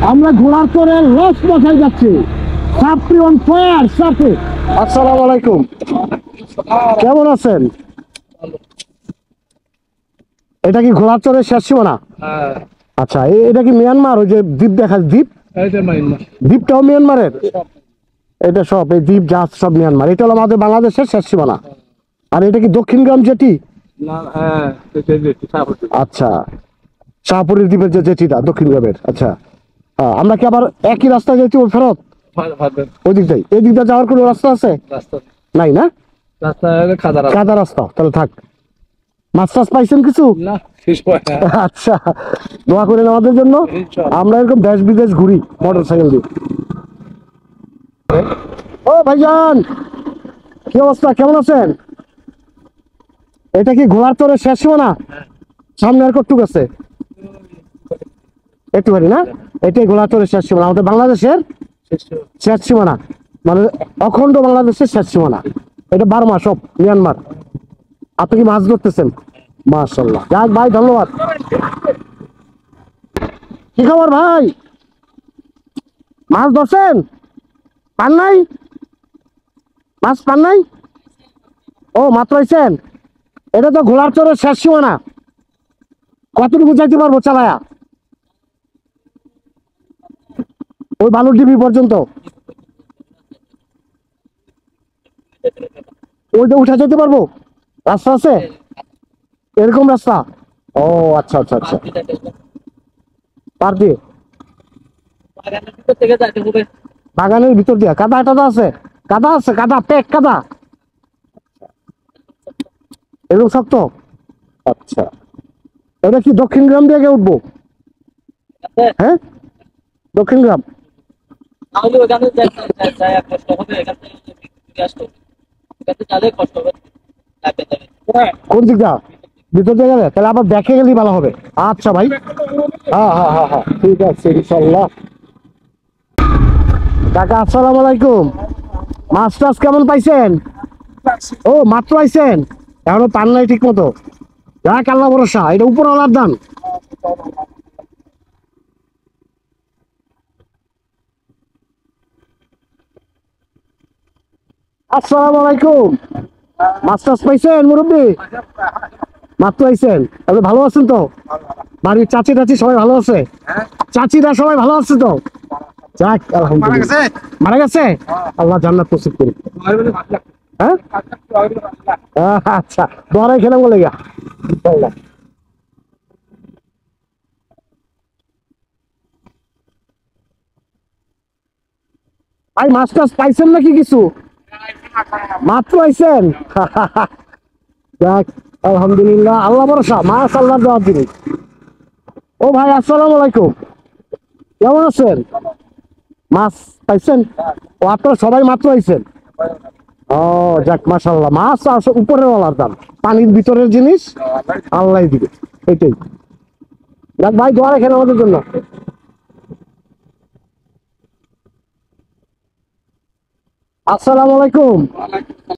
আমরা ঘোড়ার পরে লস বসাই যাচ্ছি। সাপড়ি অন ফায়ার সাপড়ি। আসসালামু আলাইকুম, কেমন আছেন? এটা কি ঘোড়ার চরের শেষ সীমানা? আচ্ছা, এটা কি মিয়ানমার? ওই যে দ্বীপ দেখা, দ্বীপ, দ্বীপটাও মিয়ানমারের? এটা সব এই দ্বীপ জাহাজ সব মিয়ানমার। এটা হলো আমাদের বাংলাদেশের শেষ সীমানা। আর এটা কি দক্ষিণ গ্রাম জেটি? আচ্ছা, শাহপুরের দ্বীপের যে জেটিটা দক্ষিণ গ্রামের। আচ্ছা, আমরা কি আবার একই রাস্তায় যেতে ফেরত? ওই দিকটাই, এই দিকটা যাওয়ার কোনো রাস্তা আছে? নাই না, কাদা রাস্তা। তাহলে থাক। মাছ টাছ পাইছেন কিছু? আচ্ছা, দোয়া করেন আমাদের জন্য। আমরা এরকম দেশ বিদেশ ঘুরি মোটর সাইকেল দিয়ে। ও ভাইজান, কি অবস্থা, কেমন আছেন? এটা কি ঘোড়ার চরের শেষ সীমানা? সামনে আর কতটুকু আছে? একটুখানি না? এটাই ঘোড়ার চরের শেষ সীমানা, আমাদের বাংলাদেশের শেষ সীমানা, মানে অখণ্ড বাংলাদেশের শেষ সীমানা। এটা 12 মাস সব মিয়ানমার। আপনি কি মাছ ধরতেছেন? মাশাআল্লাহ, যাক ভাই, ধন্যবাদ। কি খবর ভাই, মাছ ধরছেন? পান নাই? মাছ পান নাই? ও, মাত্র আইছেন? এটা তো ঘোড়ার চরের শেষ সীমানা। কতটুকু যাইতে পারবো চালায়া? ওই বালুর ডিবি পর্যন্ত? ওইটা উঠে যেতে পারবো? রাস্তা আছে এরকম রাস্তা? ও আচ্ছা আচ্ছা আচ্ছা, পার দিয়ে বাগানের ভিতর দিয়া কাদা টাদা আছে? কাদা আছে, কাদা পেক কাদা এরকম শক্ত? আচ্ছা, এটা কি দক্ষিণ গ্রাম দিয়ে আগে উঠবো? হ্যাঁ, দক্ষিণ গ্রাম। কোন দিকটা? ভিতর দিয়ে গেলে তাহলে আবার দেখে গেলেই ভালো হবে। আচ্ছা ভাই, হ্যাঁ হ্যাঁ হ্যাঁ হ্যাঁ, ঠিক আছে ইনশাল্লাহ। কাকা আসসালামু আলাইকুম, মাছ টাছ কেমন পাইছেন? ও মাত্র আইছেন, এখনো পান নাই ঠিক মতো? যাক, আল্লাহ ভরসা, এটা উপরওয়ালার দান। আসসালামু আলাইকুম, মাছ টাছ পাইছেন মুরব্বী? মাত্র আইছেন, আপনি ভালো আছেন তো? বাড়ির চাচি টাচি সবাই ভালো আছে? চাচিরা সবাই ভালো আছে তো? যাক আলহামদুলিল্লাহ। মারা গেছে? আল্লাহ জান্নাত নসিব করুক। হ্যাঁ, আচ্ছা, দোয়ারাই খেলাম বলে গা ইনশাআল্লাহ। ভাই মাছ টাছ পাইছেন নাকি কিছু? মাত্র আইছেন? যাক আলহামদুলিল্লাহ, আল্লাহ ভরসা, মাছ আল্লাহ দেওয়ার জিনিস। ও ভাই আসসালামু আলাইকুম, কেমন আছেন? মাছ পাইছেন? ও আপনারা সবাই মাত্র আইছেন? ও যাক মাশাআল্লাহ, মাছ উপরের ওয়ালার দাম, পানির ভিতরের জিনিস আল্লাহ দিবে, এটাই। যাক ভাই, দোয়া রাখেন আমাদের জন্য। আসসালামু আলাইকুম।